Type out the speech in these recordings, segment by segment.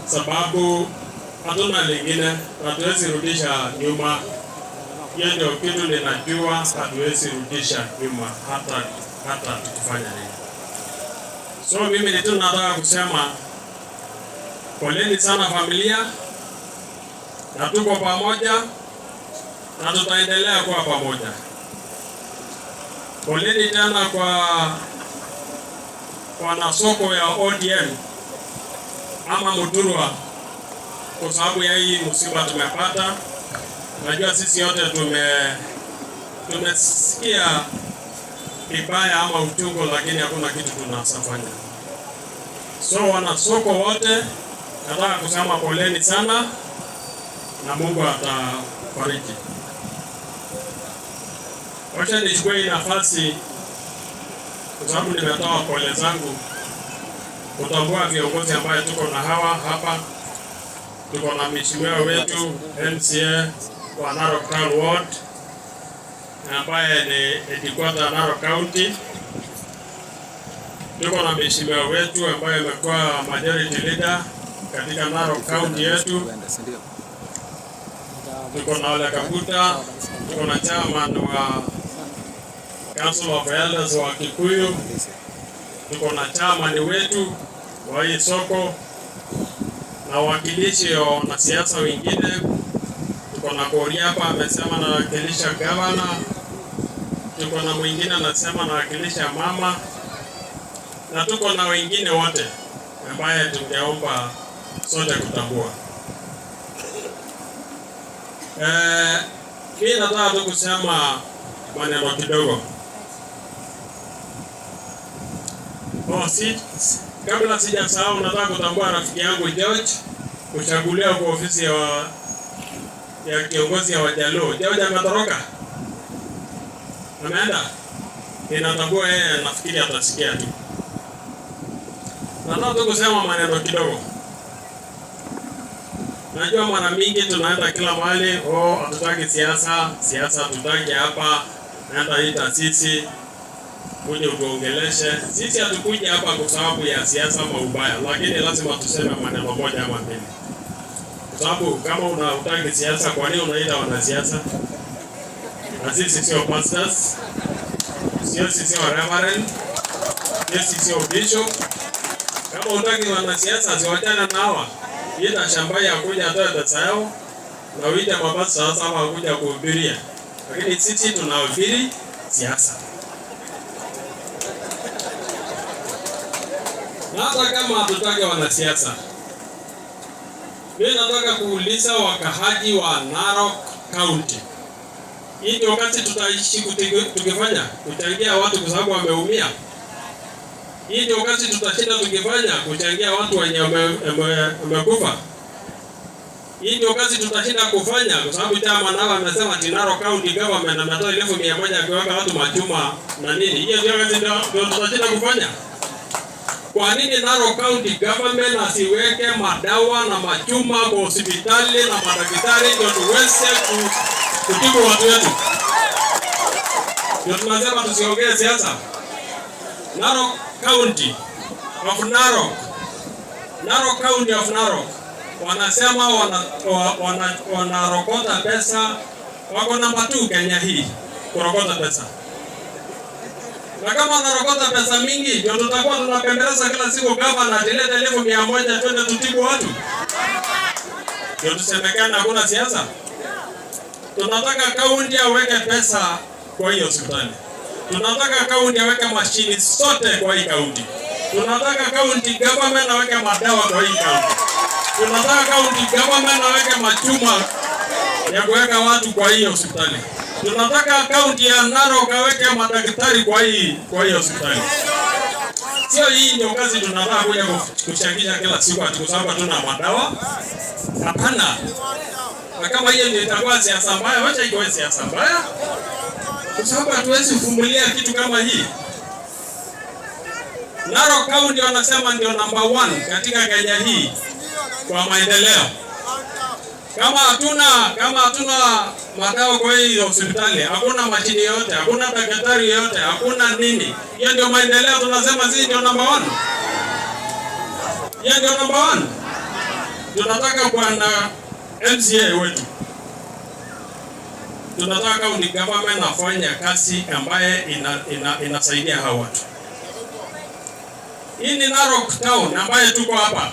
sababu hatuna lingine, hatuwezi rudisha nyuma. Hiyo ndio kitu ninajua, hatuwezi rudisha nyuma hata tukifanya nini. So mimi ni tu nataka kusema poleni sana familia, na tuko pamoja na tutaendelea kuwa pamoja. Poleni tena kwa wanasoko ya ODM ama Muthurwa kwa sababu ya hii msiba tumepata. Najua sisi wote tumesikia kibaya ama uchungu, lakini hakuna kitu tunasafanya. So wanasoko wote nataka kusema poleni sana na Mungu atafariki. Wacha nichukue nafasi kwa sababu nimetoa pole zangu kutambua viongozi ambao tuko na hawa hapa. Tuko na mheshimiwa wetu MCA wa Narok Town Ward ambaye ni headquarter Narok County. Tuko na mheshimiwa wetu ambaye amekuwa majority leader katika Narok County yetu. Tuko na Ole Kabuta, tuko na chairman wa Council of Elders wa Kikuyu, tuko na chairman wetu wa hii soko na wakilishi wa wanasiasa wengine. Tuko na Koria hapa amesema na wakilisha gavana, tuko na mwingine anasema na wakilisha mama, na tuko na wengine wote ambaye tungeomba sote kutambua. Mimi nataka tu kusema maneno kidogo. Kabla sijasahau, nataka kutambua rafiki yangu George kuchaguliwa kwa ofisi ya kiongozi ya Wajaluo. George ametoroka, ameenda. Ninatambua yeye, nafikiri atasikia tu. Nataka kusema maneno kidogo. Najua mara mingi tunaenda kila mahali, hatutaki siasa tutaki hapa, naenda hii taasisi uje utuongeleshe. Sisi hatukuja hapa kwa sababu ya siasa ama ubaya, lakini lazima tuseme maneno moja ama mbili. Kwa sababu kama unataka siasa, kwa nini unaita wanasiasa? Na sisi sio pastors, sisi sio reverend, sisi sio bishop. Kama unataka wanasiasa, siwachana na hawa. Ita shamba ya kuja atoe pesa yao na uite mapasta sasa ama kuja kuhubiria. Lakini sisi tunahubiri siasa. Na hata kama hatutaki wanasiasa, mimi nataka kuuliza wakahaji wa Narok County. Hii ndio wakati tutaishi tukifanya kuchangia watu kwa sababu wameumia. Hii ndio wakati tutashinda tukifanya kuchangia watu wenye wamekufa. Hii ndio wakati tutashinda kufanya kwa sababu chama nao amesema Narok County government ametoa 1,100 akiweka watu machuma na nini. Hiyo ndio wakati ndio tutashinda kufanya. Kwa nini Narok County government asiweke madawa na machuma kwa hospitali na madaktari ndio tuweze kutibu watu wetu? Ndio tunasema tusiongee siasa. Narok County of Narok, Narok County of Narok wanasema wanarokota pesa, wako namba 2 Kenya hii kurokota pesa. Na kama wanarokota pesa mingi, ndio tutakuwa tunapembeleza kila siku gavana atilete 1,100 twende tutibu watu. Ndio tusemekana hakuna siasa. Tunataka kaunti aweke pesa kwa hiyo hospitali. Tunataka kaunti aweke mashini zote kwa hii kaunti. Tunataka kaunti government aweke madawa kwa hii kaunti. Tunataka kaunti government aweke machuma ya kuweka watu kwa hii hospitali. Tunataka kaunti ya Narok aweke madaktari kwa hii hospitali. Sio hii ndio kazi tunataka kuja kuchangisha kila siku ati kwa sababu hatuna madawa. Hapana. Na kama hiyo ndio itakuwa siasa mbaya, wacha iwe siasa mbaya. Kwa sababu hatuwezi kuvumilia kitu kama hii. Narok County wanasema ndio number 1 katika Kenya hii kwa maendeleo. Kama hatuna madawa kwa hii hospitali, hakuna mashini yote, hakuna daktari yote, hakuna nini. Hiyo ndio maendeleo tunasema sisi ndio number 1. Hiyo ndio number 1. tunataka bwana MCA wetu, tunataka county government afanye kazi ambaye inasaidia hawa watu. Hii ni Narok town ambaye tuko hapa.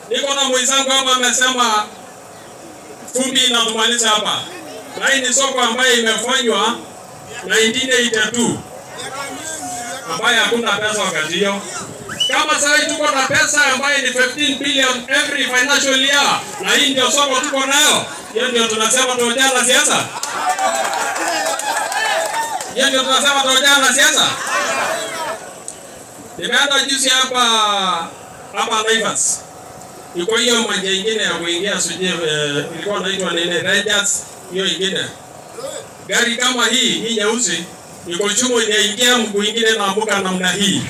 Niko na mwenzangu hapa amesema fumbi inatumaliza hapa. Na hii ni soko ambaye imefanywa 1982 ambaye hakuna pesa wakati hiyo. Kama sasa tuko na pesa ambaye ni 15 billion every financial year, na hii ndio soko tuko nayo. Hiyo ndio tunasema tuojana na siasa. Hiyo ndio tunasema tuojana na siasa. Nimeenda juzi hapa Naivas. Iko hiyo manja ingine ya kuingia suje ilikuwa inaitwa nene Rangers, hiyo ingine. Gari kama hii nyeusi iko chumo inaingia mguu ingine na ambuka namna hii.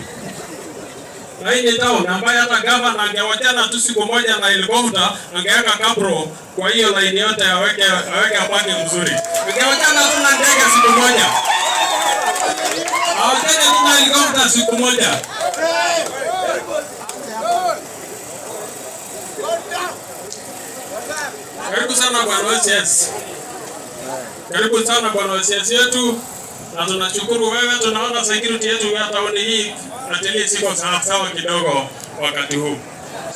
Na hii ni town ambayo hata gavana angewachana tu siku moja na helicopter angeweka kabro kwa hiyo line yote aweke apake mzuri. Angewachana tu na ndege siku moja. Awachane tu na helicopter siku moja. Karibu sana bwana OCS. Karibu sana bwana OCS yetu. Na tunashukuru wewe, tunaona security yetu ya town hii at least iko sawa kidogo wakati huu.